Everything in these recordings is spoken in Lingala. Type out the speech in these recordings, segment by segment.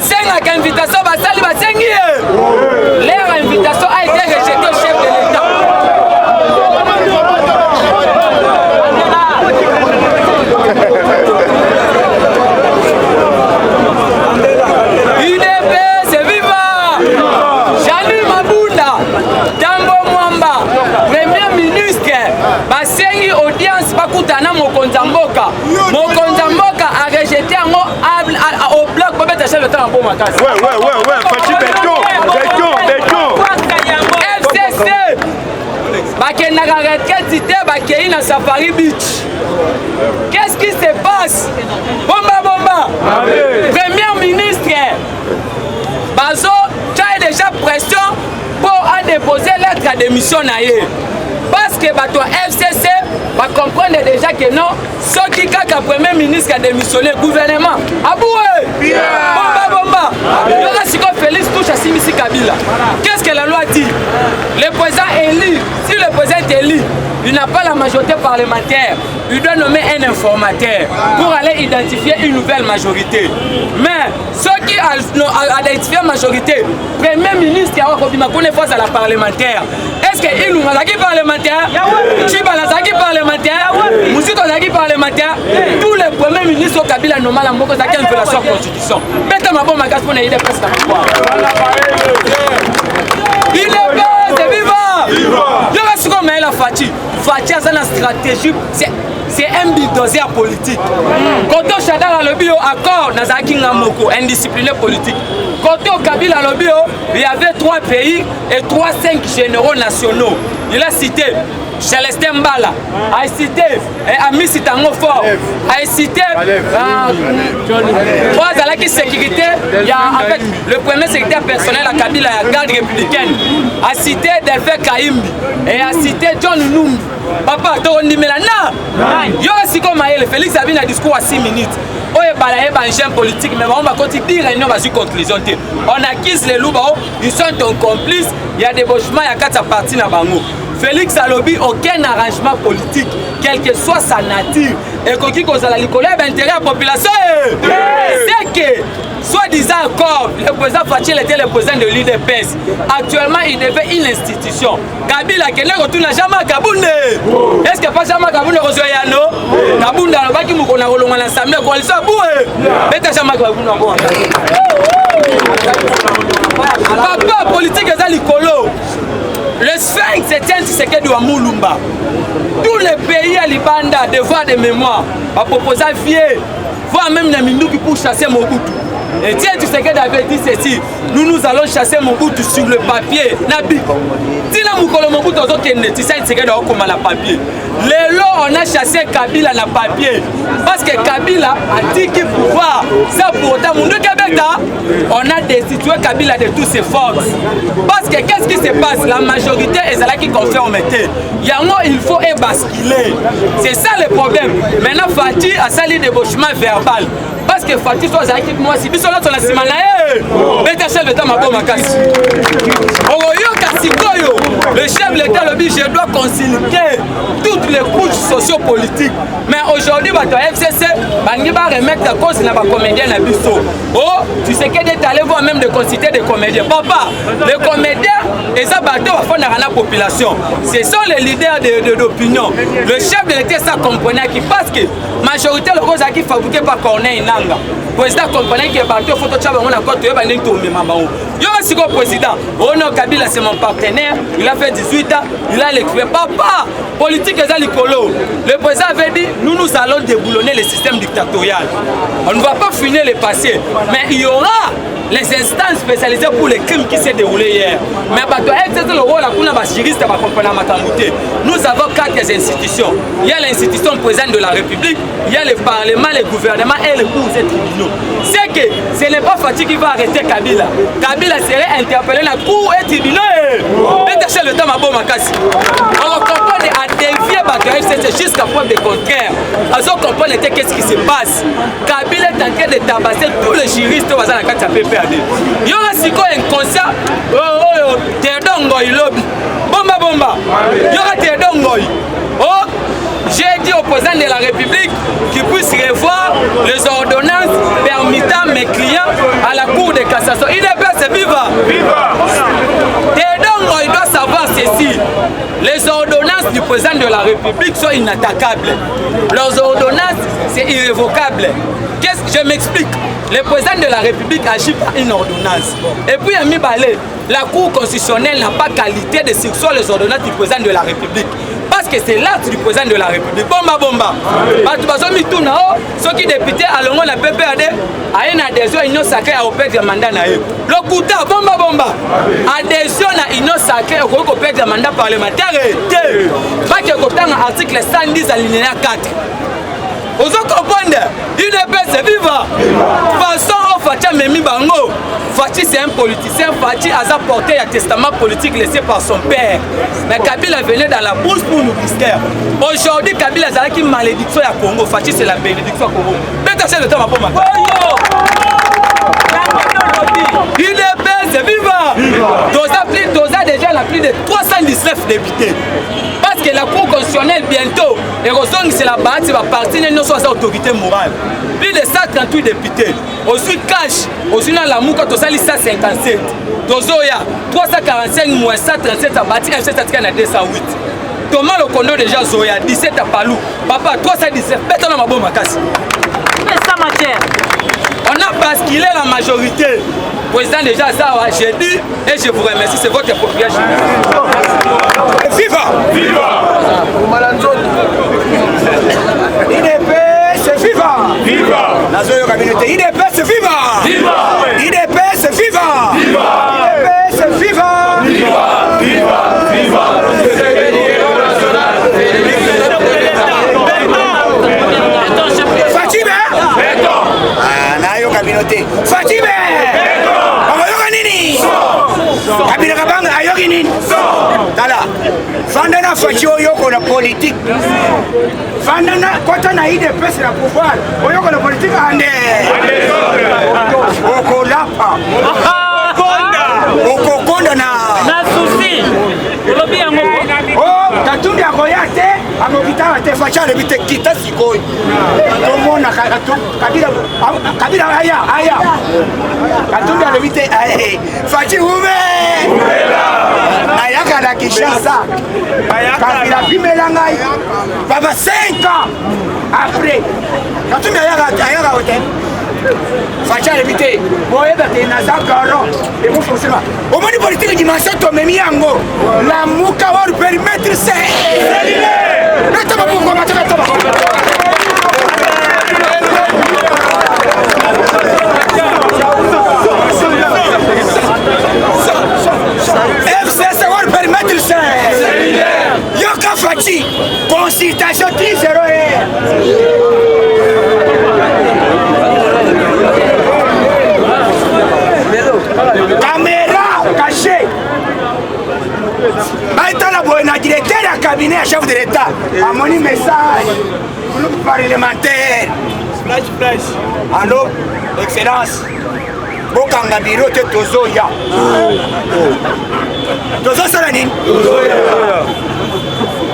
sengaka invitation basali basengi leur invitation a été rejetée au chef de l'État. UDPS viva! Jean-Louis Mabunda, Tambo Mwamba, Premier ministre, basengi audience bakutana Mokonza Mboka. Mokonza Mboka a rejeté au bloc pour mettre chef de temps en bon makasi. Ouais, Fachi béton. FCC, bakendaka retraite te bakei na Safari Beach. Qu'est-ce qui se passe? Bomba. Premier ministre, Bazo, tu as déjà pression pour déposer lettre à démission naïe. Parce que bato FCC va comprendre déjà que non, ceux qui kaka premier ministre a démissionné gouvernement. Aboué! Bomba! Yoga Siko Félix touche à Simisi Kabila. Qu'est-ce que la loi dit? Le président élu, si le président est élu, il n'a pas la majorité parlementaire, il doit nommer un informateur pour aller identifier une nouvelle majorité. Mais ceux qui ont identifié la majorité, premier ministre qui a une force à la parlementaire, est-ce qu'il nous a parlementaire? Chibalazaki parlementaire? Moussito Zaki parlementaire? Tous les premiers ministres au Kabila normal en Moko Zaki en violation de la constitution. Mettez ma bombe à gaz pour n'aider pas ça. Il est vivant! Je vais se comme la Fati. Fati a une stratégie, c'est un bulldozer politique. Quand on chadar le bio accord, Nazaki Ngamoko, indiscipliné politique. Quand on Kabila le bio, il y avait 3 pays et 5 généraux nationaux. Il a cité Célestin Mbala, a cité Ami Sitango Fort, a cité Zalaki Sécurité, il y a en fait le premier secrétaire personnel à Kabila, la garde républicaine, a cité Delphin Kaimbi et a cité John Numbi. Papa, Tony Melana, yo aussi comme Félix a un discours à 6 minutes. On est balayé par un chien politique, mais on va continuer à réunion, conclusion. On acquise les loups, ils sont ton complice, il y a des bochements, il y a 4 parties dans Bango. Félix a lobby aucun arrangement politique, quelle que soit sa nature. Et quand il cause la licolère, l'intérêt à la population, c'est que, soi-disant encore, le président Fachel était le président de l'UDPS. Actuellement, il devait une institution. Kabila, qui ne retourne jamais à Kabounde. Est-ce que pas jamais à Kabounde reçoit Yano? Kabounde, le baki moukona rolonga l'assemblée, coalition boué. Mettez jamais à Kabounde en bon. Papa, politique est à l'icolo. Le sphinx c'est un secret de Moulumba. Tous les pays à Libanda, devoir de mémoire, va proposer à vieux, voire même les Minouki pour chasser Mobutu. Et tiens, tu sais qu'elle avait dit ceci, nous allons chasser Mobutu sur le papier. Nabi, si nous avons Mobutu, tu sais, c'est qu'elle a comme la papier. Les lots, on a chassé Kabila na papier. Parce que Kabila a dit qu'il pouvoir. Ça pour autant, on a destitué Kabila de toutes ses forces. Parce que qu'est-ce qui se passe? La majorité est là qui confirme. Il faut basculer. C'est ça le problème. Maintenant, Fatih a sali débauchement verbal. Parce que Fatih soit avec moi, si nous sommes là, on a simana. Le chef de l'État m'a pas macasse. Le chef de l'État le dit, je dois concilier toutes les couches sociopolitiques. Mais aujourd'hui, FCC va remettre la cause dans les comédiens. Oh, tu sais qu'il est allé voir même de consulter des comédiens. Papa, les comédiens, et ça va faire la population. Ce sont les leaders d'opinion. Le chef de l'État, ça comprenait qui parce que la majorité de cause qui fabriquée par Corneille Nanga. Le président comprenait que partout il faut que tu aies un accord, tu aies un tombé. Yo, c'est le président. Ono Kabila, c'est mon partenaire. Il a fait 18 ans. Il a l'écrit. Papa, politique est à l'écolo. Le président avait dit nous allons déboulonner le système dictatorial. On ne va pas finir le passé. Mais il y aura les instances spécialisées pour les crimes qui s'est déroulés hier. Mais le rôle nous avons 4 institutions. Il y a l'institution présidente de la République, il y a le Parlement, le gouvernement et les cours et tribunaux. C'est que ce n'est pas Fatih qui va arrêter Kabila. Kabila serait interpellé dans la cour et tribunaux. Le temps à bon makasi. On comprend à dévier c'est jusqu'à preuve de contraire. On comprend qu'est-ce qui se passe. Kabila est en train de tabasser tous les juristes dans la carte à PPAD. Il y aura si quoi inconscient. Bomba. Il y aura Tedongoy. Oh, j'ai dit au président de la République qu'il puisse revoir les ordonnances permettant mes clients à la Cour de président de la République sont inattaquables. Leurs ordonnances, c'est irrévocable. Je m'explique. Le président de la République agit par une ordonnance. Et puis, Ami Balé, la Cour constitutionnelle n'a pas qualité de sur les ordonnances du président de la République. Parce que c'est l'acte du président de la République. Bomba, bomba. Ceux qui députés à l'ongon la PPAD a une adhésion à l'union sacrée au perdre le mandat. Le coup d'État, bomba, bomba. Adhésion à l'union sacrée au perdre le mandat parlementaire. Pas que le article 110 alinéa 4. Vous comprenez? UDPS viva. Façon au Fatia Memi Bango. Fati c'est un politicien. Fati a porté un testament politique laissé par son père. Mais Kabila venait dans la bourse pour nous mystère. Aujourd'hui, Kabila a une malédiction à Congo. Fati c'est la bénédiction à Congo. Peut-être le temps à Poma. UDPS viva. Dosa déjà la plus de 319 députés. Parce que la Cour constitutionnelle bientôt, c'est la base, va partir de nos autorités morales. Plus de 138 députés. Aussi cash, aussi dans la mouka, tout ça, 157. Dozoya, 345 moins 137 à bâtir F7 à 208. Thomas le condo déjà Zoya, 17 à Palou. Papa, 317, béton dans ma bombe à casse. On a basculé la majorité. Président déjà ça, j'ai dit et je vous remercie, c'est votre propriété. Viva! Viva! IDP, c'est viva! Viva! La zone de communauté. IDP, c'est viva! Viva! IDP, c'est viva! Viva! IDP, c'est viva! Viva! Viva! Viva! Fatime! Ah, nayo communauté. Fatime! Ayoka nini? Kabila kabanga ayoki nini? Tala. Fandana fachi oyoko na politique. Fandana kota na IDP c'est la pouvoir. Oyoko na politique ande. Oko lapa. Oko konda na souci. Lobi yango. Oh, Katumbi akoyate, amokita te facha le bite kita sikoi. Tomona Kabila aya. Katumbi le bite aye. Fachi ume. Ayaka na Kinshasa. Kabila pimela ngai. Baba 5 ans après. Katumbi ayaka hotel. Facha le bite. Boyeba te naza garo. Et vous foncez là. Au monde politique dimanche to memi yango. La muka va permettre c'est. FCC va permettre c'est. Yoka Fachi. Consultation 30. Caméra cachée. Maintenant, le directeur du cabinet, chef de l'État, a mon message pour nous parlementaires. Flash. Allô, Excellence. Bokanga biro te tozoya. Tozo salanin.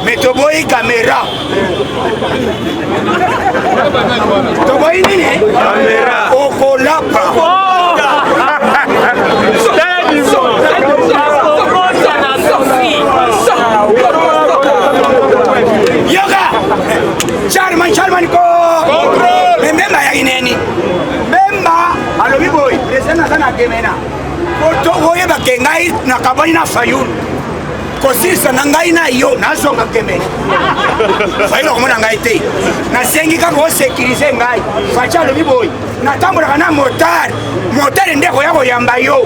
Mais toboyi caméra. Toboyi nini? Caméra. Okolapa. Yoga! Charman ko! Memba ya ineni. Memba alobi boy, presena sana kemena. Oto oye bakengai na kabani na fayun. Kosisa na ngai na yo nazonga kemena. Fayun ko mona ngai te. Na sengi ka ko sécuriser ngai. Facha alobi boy. Na tambola kana motar. Motar ndeko yako yamba yo.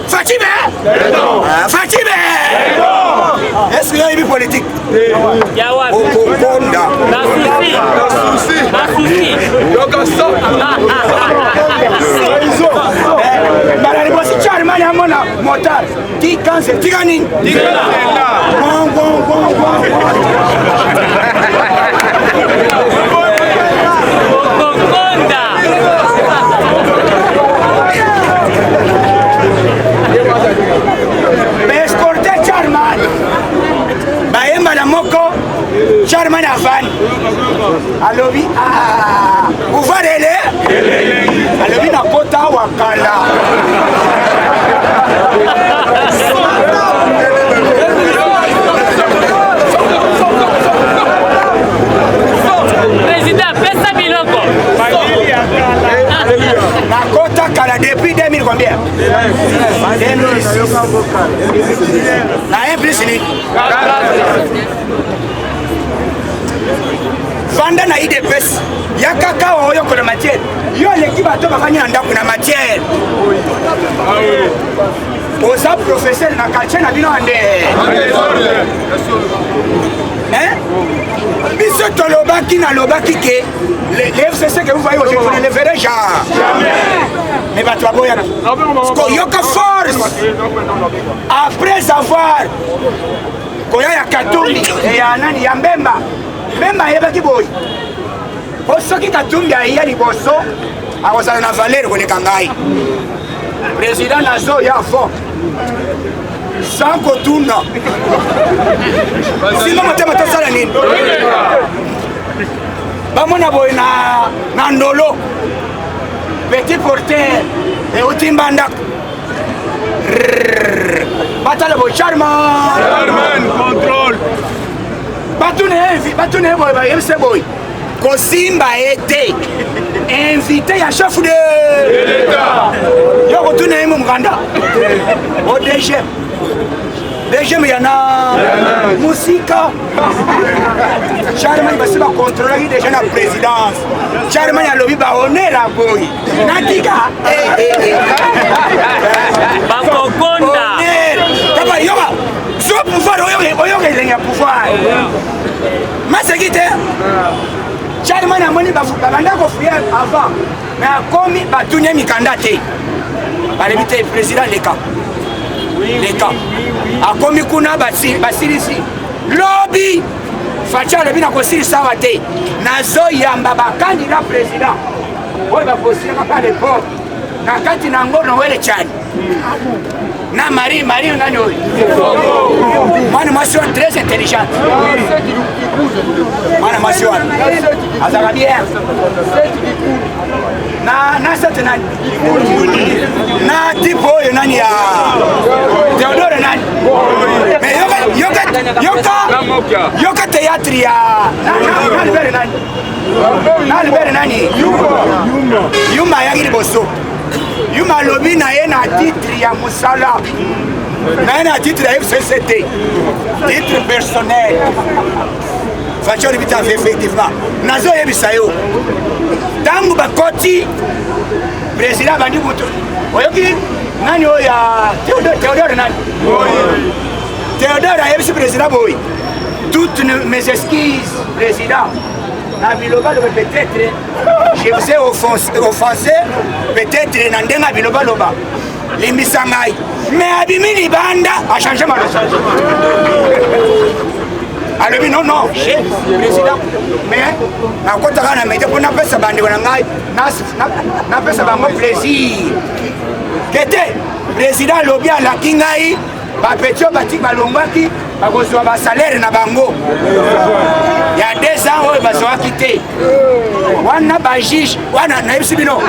Fatime! Fatime! Est-ce qu'il y a une politique? Au Conda. La souci. Charman Afan. Alobi uvarele. Alobi na kota wakala. Nakota kala depuis 2000 combien? 2006. Na un plus ni. Vanda na IDPS. Yakaka oyo kono matière. Yo l'équipe bato bafanya ndako na matière. Oza professeur na quartier na bino ande. Hein? Biso tolobaki na lobaki ke les FCC que vous voyez aujourd'hui, vous ne les verrez jamais. Mais bah toi boyana. Yoka force. Après avoir koya ya Katumbi et ya nani ya Mbemba. Mbemba yebaki boy. Osoki Katumbi ya liboso akozala na valeur koleka ngai. Président nazo ya fond. Sans kotuna. Sinon motema tosala nini? Bamona boy na ndolo. Petit porteur et utimbanda. Batale boy Charman contrôle. Batune boy ba MC boy. Kosimba été invité ya chef de l'État. Yo kotune mu muganda. O DG. DG me yana musika. Charman basi ba contrôler déjà la présidence. Charman ya lobi ba honneur boy. Natika Bakokonda. Papa yoga. So pouvoir oyo lenga pouvoir. Masakite. Charman amoni babanda ko fier avant. Mais akomi batunya mikanda te. Balebite président leka. Leka. Akomi kuna basirisi. Lobby. Facha lebi na kosiri sawa te. Nazo yamba bakandida président. Oyo bakosiri kapa de port. Na kati na ngono wele chani. Na Marie nani oyo. Mwana masio très intelligent. Mwana masio. Azaka bien. Na sete nani. Na tipo oyo nani ya. Theodore nani. Mais yoka théâtre ya. Na libere nani. Na libere nani. Yuma ya liboso. Yuma lobi na ye na titre ya musala. Na ye na titre ya FCCT. Titre personnel. Facho libita effectivement. Nazo yebisa yo. Tangu bakoti président bandi buto. Oyoki nani oya Theodore nani? Theodore yebisa président boy. Toutes mes excuses président. Na biloba loba peut-être je vous ai offensé peut-être na ndenga biloba loba limbisa ngai mais abimi libanda a changé ma leçon. Alors non président mais na kota na mete pona pesa bandi wana ngai na pesa bango plaisir kete président lobi ala kingai ba petio bati balongwaki bakozwa ba salaire na bango ya 2 ans oyo bazwa quitté wana ba juge wana na yebisi bino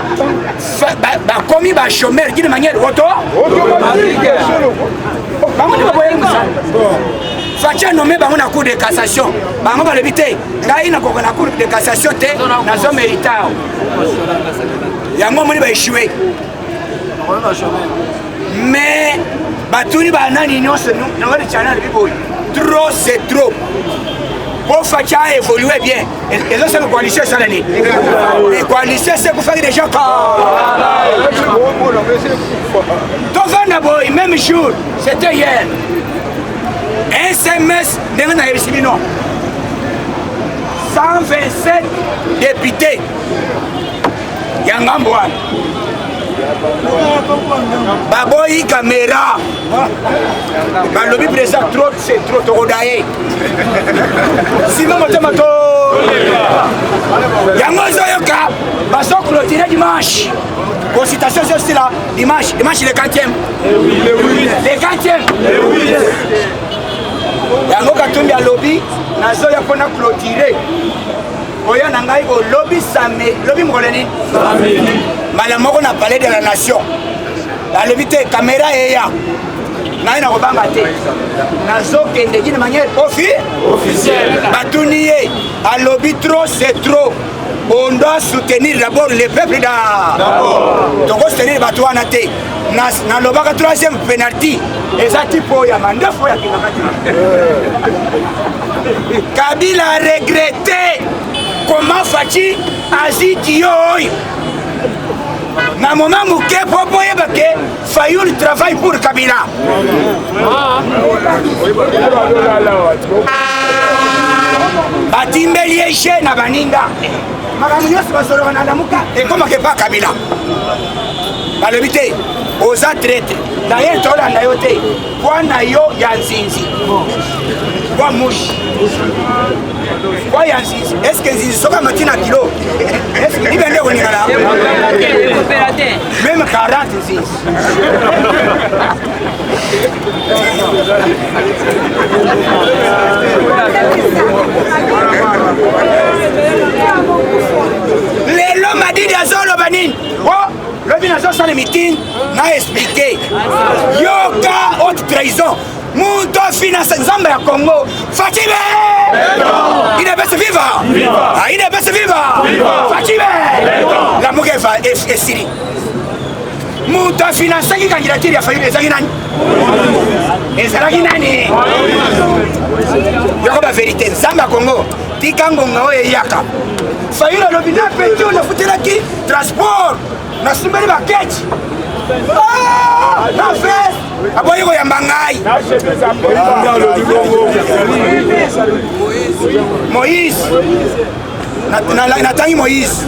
bakomi ba chômeur d'une manière automatique bango ndi baboye musala facha nommé bango na cour de cassation bango balebi te ngai nakoko na cour de cassation te nazo mérita yango moni ba échoué mais batuni banani nyonso nongoli chana biboy trop c'est trop pour Facha évoluer bien et là c'est la coalition ça l'année les coalitions c'est pour faire des gens donc boy même jour c'était hier un SMS de na reçu non 127 députés Yangambouan Baboyi caméra balobi président trop c'est trop tokodaye sinon motomato yango zoyoka baso clôturer dimanche consultation c'est aussi là dimanche le 4e le 4e yango Katumbi alobi nazoya pona clôturer oya na ngai ko lobby samedi lobby mkoleni mala moko na palais de la nation alobi te caméra eya na ina kobanga te nazokende d'une manière officielle batuni ye alobi trop c'est trop on doit soutenir d'abord le peuple donc soutenir Batouana T. Na lobaka troisième penalty. Et ça tipo ya manda fois Kabila a regretté comment Fachi agit Dioy. Na moment mouké popo yebake Fayoul travaille pour Kabila. Batimbeli eche na baninga. Makambo nyonso basoloka na lamuka ekomaka epa Kabila. Balobi te oza traite naye tolanda yo te kwa na yo ya nzinzi kwa mushi kwa ya nzinzi eske nzinzi soka matina kilo eske ibende koningala même 40 nzinzi lelo madidi azoloba nini le binazon sans les meetings n'a expliqué yoka haute trahison Mouto finance Zamba ya Congo Fatime il est best vivant il est best vivant Fatime la Mougefa et Siri Mouto finance qui candidature ya Fayulu ezaki nani ezalaki nani yoko ba vérité Zamba Congo tikango ngao eyaka Fayulu alobi na petit on a futelaki transport na simbeli baketi na fes aboyi koyamba ngai Moïse natangi Moïse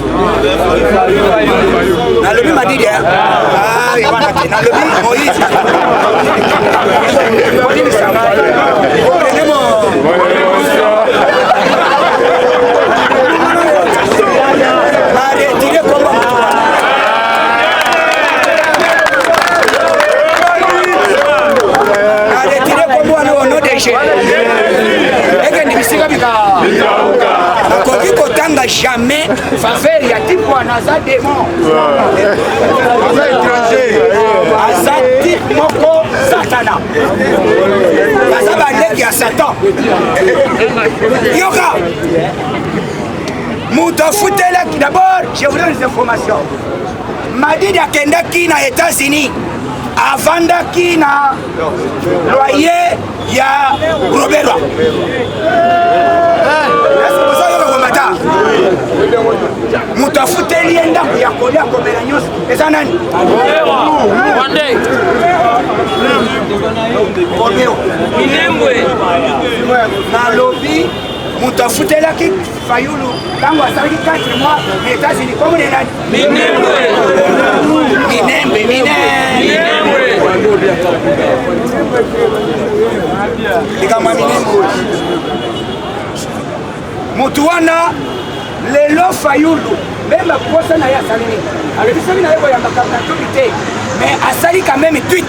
nalobi madidi nalobi Moïse jamais faveur ya type wana za démon aza type moko satana aza bandeki ya satan yoka muto futelaki d'abord je voulais des informations Madidi akendaki na États-Unis avandaki na loyer ya Roberwa mutu afuteli ye ndako ya kolia komela nyonso eza nani nalobi mutu afutelaki Fayulu ntango asalaki 4 mois na États-Unis komone nani Minembe likambo ya Minembe mutu wana lelo Fayulu même akosa na ya salini alobisaki na yebo ya makamba tobite mais asali quand même tweet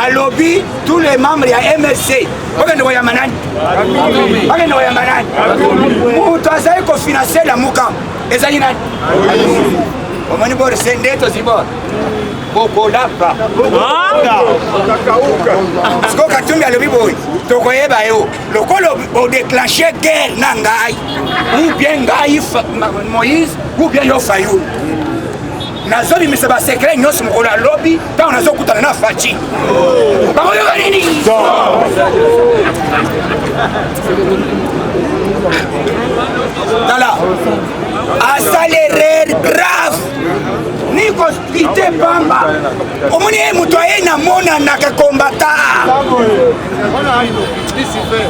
alobi tous les membres ya MLC bakende ko ya manani mutu azali ko financer la muka ezali nani omani bor sendeto zibor bokolapa sko katumbi alobi boy tokoyeba yo lokolo o déclencher guerre na ngai ou bien ngai Moïse ou bien yo Fayulu nazobi mise ba secret nyonso mokolo alobi ntango nazokutana na Fachi bakoyoka nini tala asali erreur grave niko ite pamba omoni ye mutu aye namonanaka kombata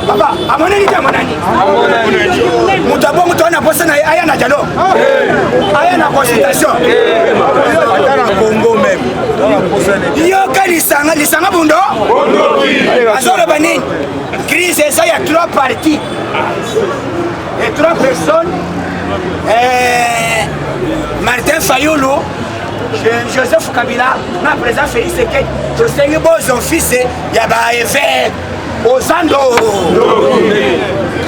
baba amonani te amonani mutu abongo to na posa na ye aya na dialogue aya na consultation yoka lisanga bundo azoloba nini crise eza ya 3 parties et 3 personnes Martin Fayulu Joseph Kabila na président Félix Sekedi tosengi bozo fils ya ba évêque ozando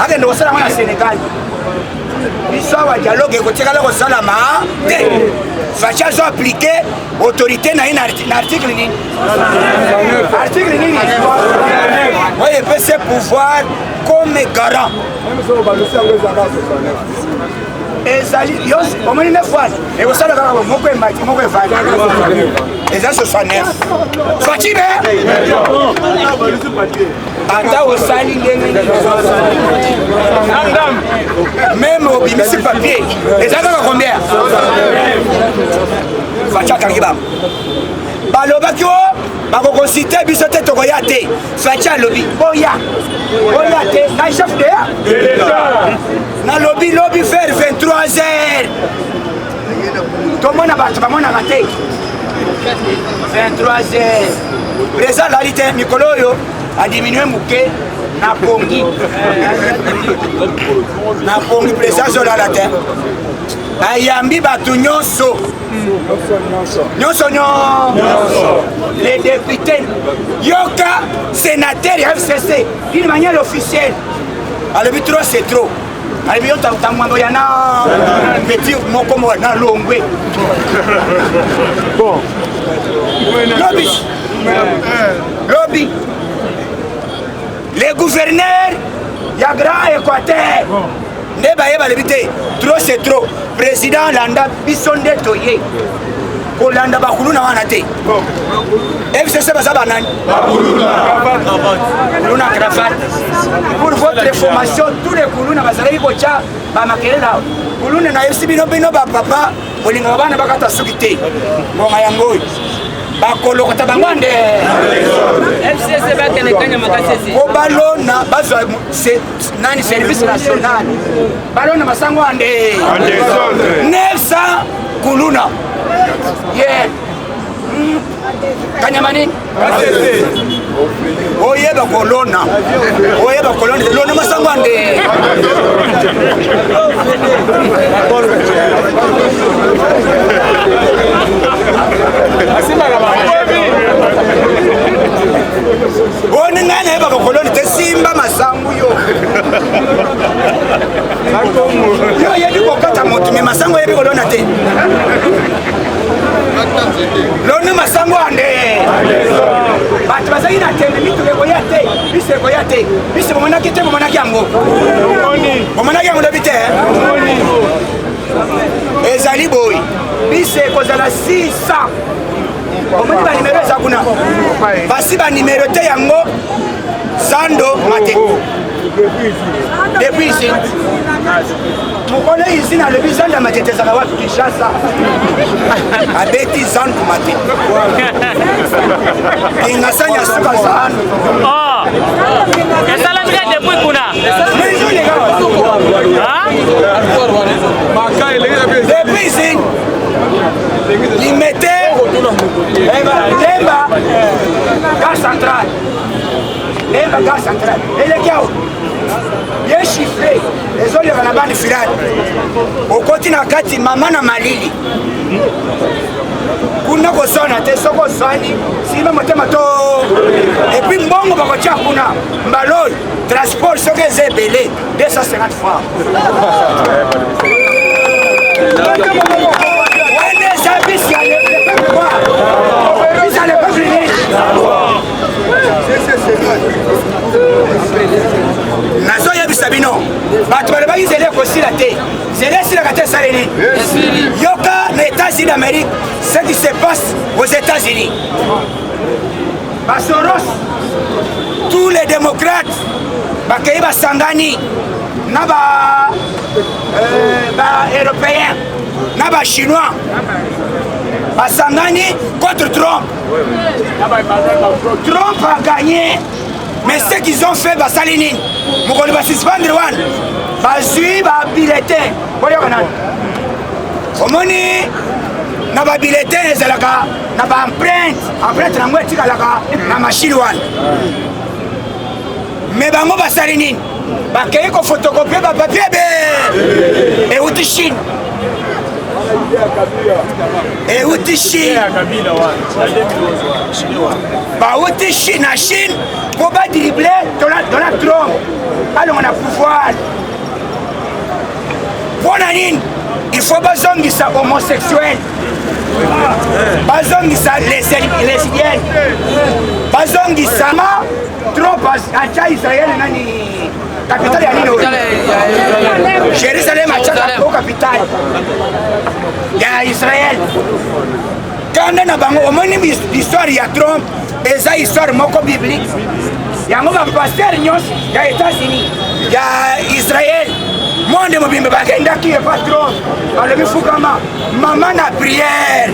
akende kosala na Sénégal biso wa dialogue ekotikala kosalama te Fachi azo appliquer autorité na article nini oyo epesi pouvoir comme garant ezali yos omoni 9 fois ekosala kaka moko emaki moko evali eza 69 facibe ata osali ndenge meme obimisi papier eza kaka combien faci akangi bango balobaki o bakokonsite biso te tokoya te faci alobi oya te na chef de nalobi lobi vers 23h tomona bato bamonaka te 23h président alali te mikolo oyo adiminue moke na pongi président azolala te ayambi bato nyonso les députés yoka sénateur ya FCC d'une manière officielle alobi trop c'est trop alobi yo tamwambo ya na petit moko mo na longwe bon lobby les gouverneurs ya Grand Équateur nde bayeba alobi te trop c'est trop président landa biso nde toye kolanda bakuluna wana te FCC baza banani kuluna cravate pour votre information tous les kuluna bazalaki kotia bamakelela kuluna na FCC bino bapapa bolingaka bana bakata suki te ngonga yango oyo bakolokota bango nde FCC bakenekanya makasesi po balona bazwa nani service national balona masango ande 900 kuluna ye kanyamani oyeba kolona lona masango ande oningana yeba kolona te simba masango yo yebi kokata moto me masango yebi kolona te lona masango ande bato bazali na tembe mituka ekoya te biso ekoya te biso bomonaki te bomonaki yango lobi te ezali boyi biso ekozala 600 omoni banimero eza kuna basi banimero te yango Sando Mate depuis ici mokolo ici na lebi Sando Mate tezaka wapi Kinshasa abeti Sando Mate ingasanya suka Sando esala ndika depuis kuna depuis ici il mettait Lemba gare centrale elekiao ye chiffré ezoleka na bani filani okoti na kati mama na malili kuna koswana te soko oswani sima motema to epuis mbongo bakotia kuna mbaloyi transport soki eza ebele 250 francs wana eza bisi ya lepeuple nazoyebisa bino bato balobaki zele ekosila te zele esilaka te esali nini yoka na États-Unis d'Amérique ce qui se passe aux États-Unis basoros tous les démocrates bakei basangani na ba-européens na ba-chinois basangani contre Trump. Trump a gagné, mais ce qu'ils ont fait, Basalini, Mokoli va suspendre one, Basui va bulletin. Omoni, na ba bulletin, zalaka, na ba empreinte na mweti kalaka, na machine one. Mais bango Basalini, bakei ko photocopier ba papier be, et outi Chine. euti Chine bauti Chine na Chine po badrible Donald Trump alonga na pouvoir mpona nini il faut bazongisa homosexuel bazongisa lesbienne bazongisa Trump acha Israel nani capitale ya nini? Jérusalem achaka au capitale ya Israël. Quand na bango omoni histoire ya Trump eza histoire moko biblique. Yango ba pasteur nyonso ya États-Unis ya Israël monde mobimbe bakendaki ye pas Trump alobi fukama mama na prière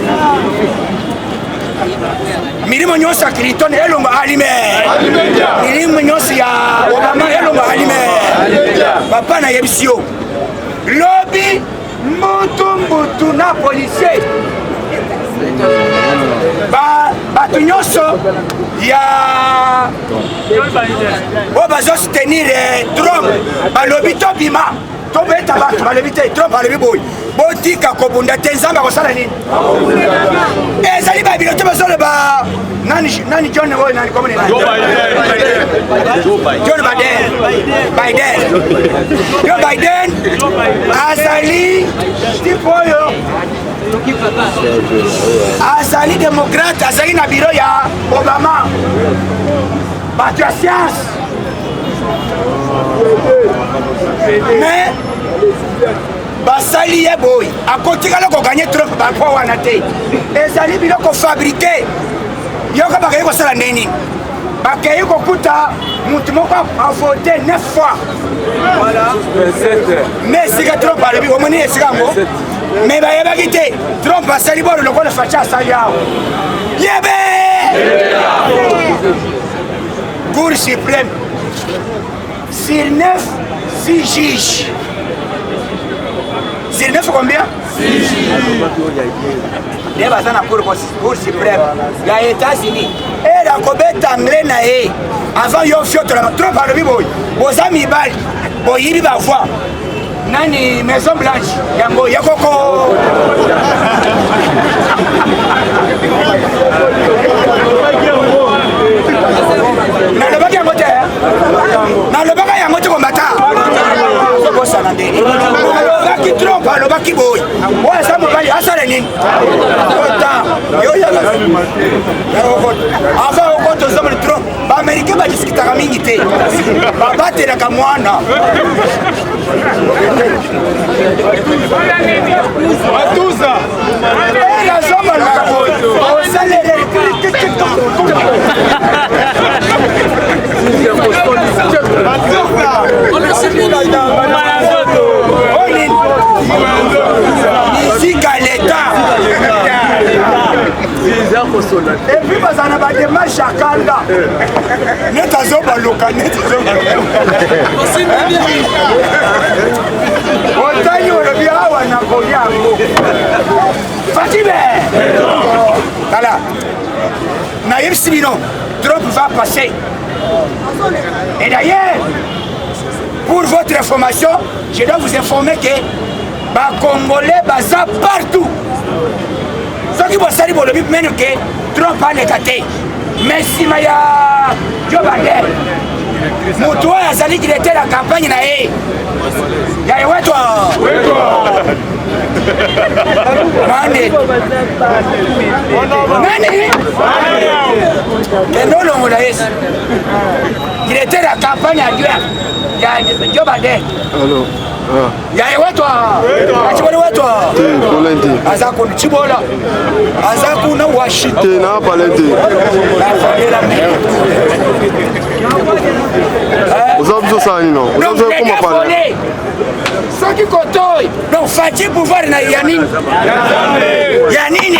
milimo nyonso ya Clinton elongo alime milimo nyonso ya Obama elongo alime papa na yebisi yo lobi mbutu na policier bato nyonso ya oyo bazosoutenir Trump balobi tobima tobeta bato balobi te Trump balobi boyi botika kobunda te nzambe akosala nini ezali babilo te bazoloba nani John oyo nani komone John Biden azali tipo oyo azali démocrate azali na biro ya Obama bato ya science mais basali ye boyi akotikala koganye Trump bapo wana te ezali biloko fabrike yoka bakei kosala nini bakei kokuta mutu moko avote 9 fois mais esika Trump alobi omoni esika yango mais bayebaki te Trump asali bolo lokola faci asali awo yebe Cour suprême sur 9 6 juges sur 9 combien 6 juges ne baza na Cour suprême ya États-Unis ele akobeta anglais na ye avant yo fiotola Trump alobi boyi boza mibali boyibi bavoi nani Maison Blanche yango yakoko nalobaki yango te nalobaka yango te kombata sokosana ndeni alobaki Trump alobaki boyi oyo aza mobali asala nini ota avant okoto ozomoni Trump baamerikain badiskitaka mingi te babatelaka mwana Matusa. la zoma la osalele Musique à l'état. Et puis bazana ba démarche à Kanda. Neta zoba loka neta zoba. Otani olobi awa na koyango. Fatime. Voilà. Naïm Sibino, Trump va passer. Et d'ailleurs, pour votre information, je dois vous informer que les Congolais baza partout. Ce qui va salir pour le but, même que Trump a l'écarté. Mais si Maya Joe Biden, Moutoua Azali qui était la campagne, il y a un toi. Nani? Il était la campagne à Dieu. Il y a Joe Biden. Il y a un toi. Azakun Chibola. Azakuna Washington. Ceux qui côtoient, donc Fatih pouvoir na Yanine. Yanine.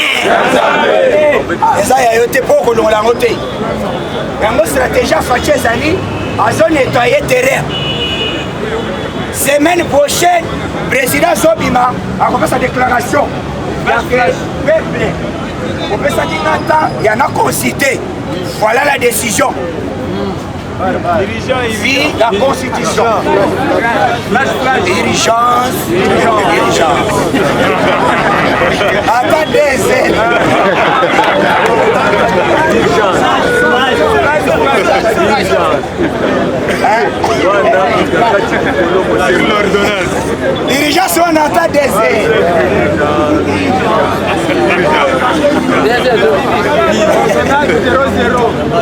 Ça y a été pour que l'on l'a noté. La stratégie Fatih Zali a zone nettoyer terrain. Semaine prochaine, président Zobima a commencé sa déclaration. Peuple, on peut s'en dire il y en a consulté. Voilà la décision. Vie la constitution. Dirigeance. Attendez. Dirigeance, on attend des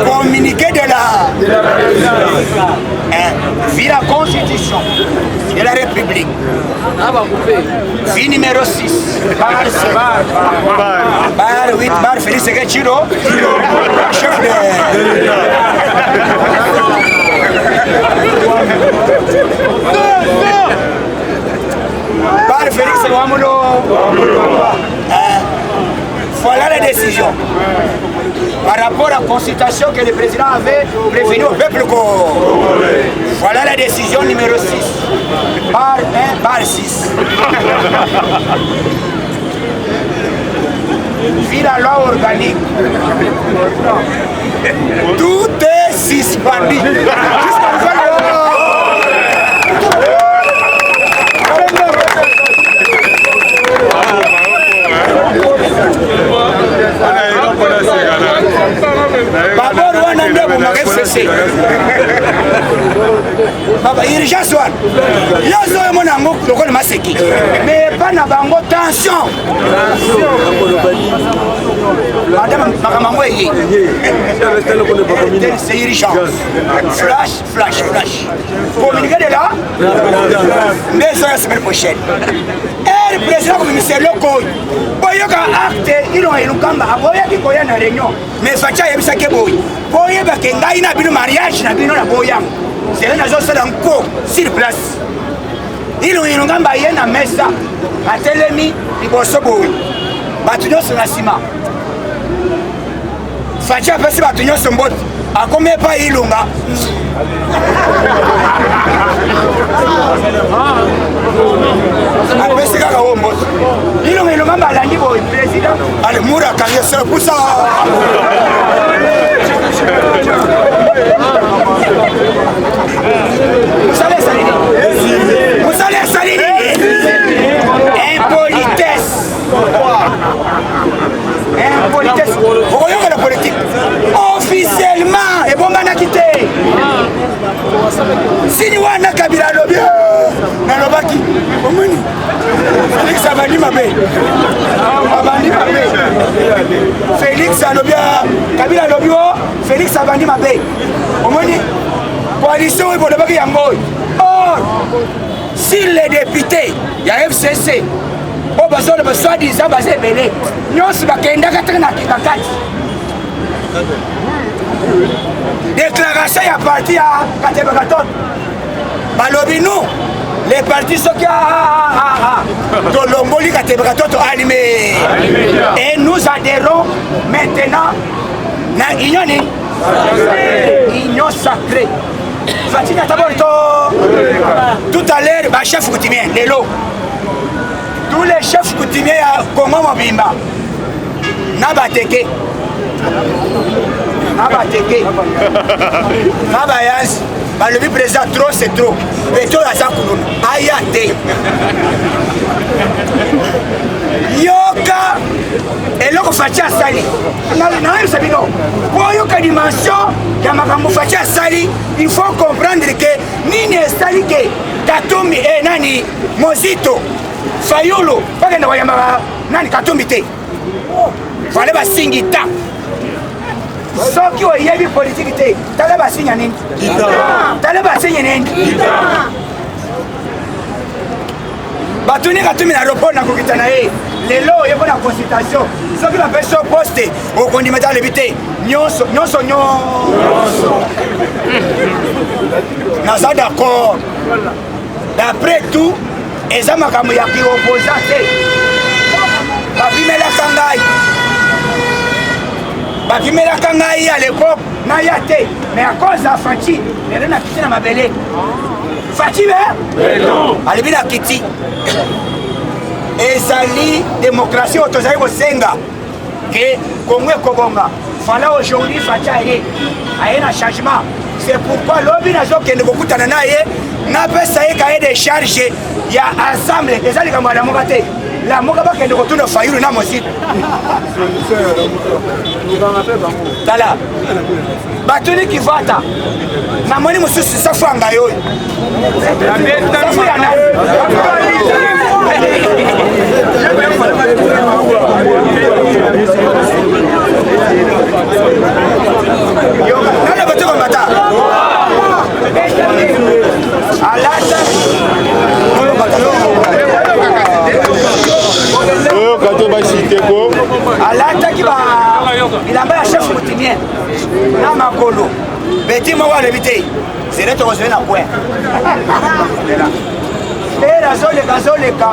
communiqué de la Vie la Constitution de la République. Vie numéro 6. Bar 8, bar Félix Sekechiro. Chef de... Bar Félix Sekechiro. Voilà la décision. Par rapport à la consultation que le président avait prévenu au peuple congolais. Voilà la décision numéro 6. Bar 1, bar 6. Vu la loi organique. Tout est suspendu. Jusqu'à la fin de Babor wana ndio bumaka FCC. Baba urgence wana. Yazo yo mona ngo lokole maseki. Mais pas na bango tension. Madame makambo yi. C'est urgence. Flash, flash, flash. Communiquer de là. Mais ça la semaine prochaine. Le président commissaire loko. Boyoka acte ilo elukamba aboya kikoya na réunion. Mais facha yebisa ke boy. Boye ba kenga ina bino mariage na bino na boyam. C'est là zo sala nko sur place. Ilo elukamba yena mesa. Atelemi liboso boy. Batu nyoso na sima. Facha pesi batu nyoso mbot. Akome pa ilunga. Apesi kaka wombo. Ilunga ilunga mbalandi boy président. Ale mura kanye se pusa. Musale salini. Musale salini. Impolitesse. Impolitesse. Voyons la politique. Officiellement, et bon bana quitté. Si nous avons Kabila Lobby, Nalobaki, Omuni, Félix Abandi Mabé, Abandi Mabé, Félix Alobia, Kabila Lobby, Félix Abandi Mabé, Omuni, coalition et Bolobaki Yangoy. Or, si les députés, il y a FCC, au besoin de soi-disant basé belé, nous sommes à Kenda déclaration à partir à Katebakaton. Balobi nous, les partis sont qui Tolomboli Katebakaton animés. Et nous adhérons maintenant à l'union sacrée. Fatina Taborito. Tout à l'heure, le chef coutumier, Lélo. Tous les chefs coutumiers à Congo Mobimba. Nabateke. Nabateke. Nabayaz. Le président trop c'est trop. Pétro à sa couronne. Ayate. Yoka. Et là, on fait ça sali. Pour yoka dimension, il faut comprendre que Nini Sali que Katumbi et Nani Mozito Fayolo, pas que nous voyons Nani Katumbi. Fallait pas signer ta. Sauf qu'il y a une politique, t'allais pas signer nini. T'allais pas signer nini. Batuni Katumbi na report na kokitana e. Lelo yeko na consultation. Sauf que la personne poste au condimenta levité. Nyonso. Nous sommes d'accord. D'après tout, les hommes qui sont opposés, Bakimela Kangai à l'époque, Nayate, mais à cause de Fati, elle a quitté la Mabélé. Fati, mais elle est Kiti. Et ça lit démocratie au Tozaï au Senga, que Congo et Kobonga. Fallait aujourd'hui Fati a un changement. C'est pourquoi l'objet n'a pas de beaucoup de n'a pas ça cahier des charges. Il y a ensemble des alliés comme la Mogate. La Mogaba qui est de retour de Fayou na Mosit. Tala. Batuni qui vata. Na moni musu sa fanga yo. Yo, nana bato ko mata. na makolo beti moko alobi te zele tokozele na kwe azoleka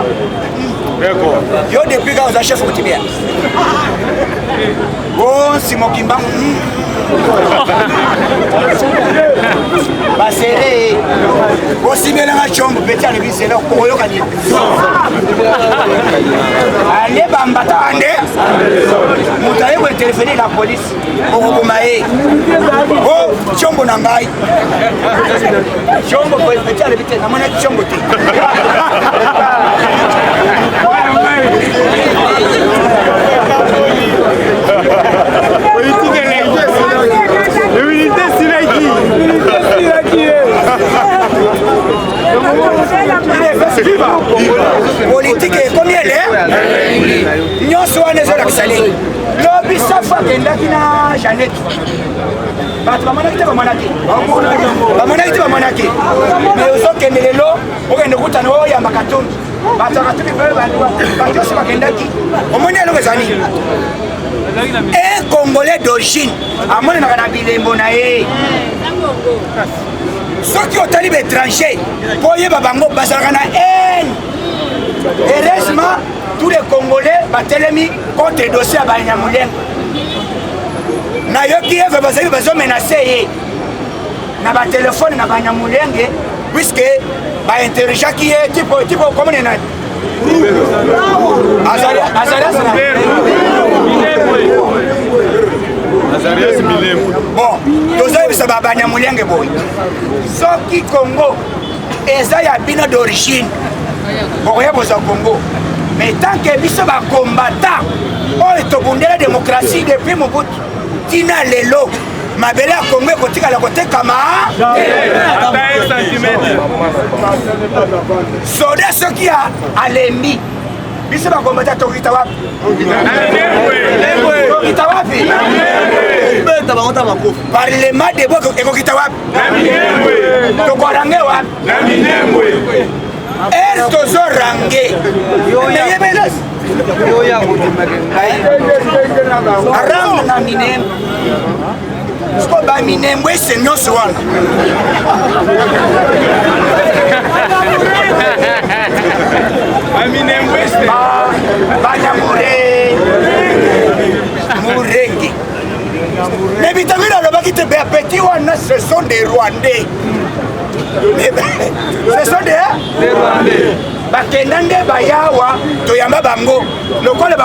yo depuis ka oza chef coutumière bonsi mokimbangu basere osimelanga chombo peti alobi zele okoyoka nini ale bambata ande moto aye kointerfere na polisi okokoma ye o chombo na ngai chombo peti alobi te namonaki chombo te politique ekomi ele nyonso wana ezolakisa lei lobi safu akendaki na Jeannette bato bamonaki te bamonaki mais ozokende lelo okende kutana oyamba katumbi bato akatumbi bato nyonso bakendaki omoni eloko ezali un Congolais d'origine amonanaka na bilembo na ye soki otali baétranger mpo oyeba bango bazalaka na haine. Heureusement tous les Congolais batelemi contre dossier ya Banyamulenge nayoki eve bazali bazomenase ye na batelefone na Banyamulenge puisque bainterrogeaki ye tipo komone nani bon tozoyebisa Banyamulenge boye soki Congo eza ya bino d'origine bokoyeboza Congo mais tant que biso bacombatant oyo tobundela démocratie depuis Mobutu tina lelo mabele ya Congo ekotikala kotekama soda soki alembi biso bacombatant tokita wapi parlement de bo ekokita wapi tokorange wapi er tozorange meyebelas arango na minembo siko baminembo ese nyonso wana banyamure murenge mais bitamina alobaki te bapeti wana ce sont des Rwandais ce sont des Rwandais bakenda nde bayawa toyamba bango lokola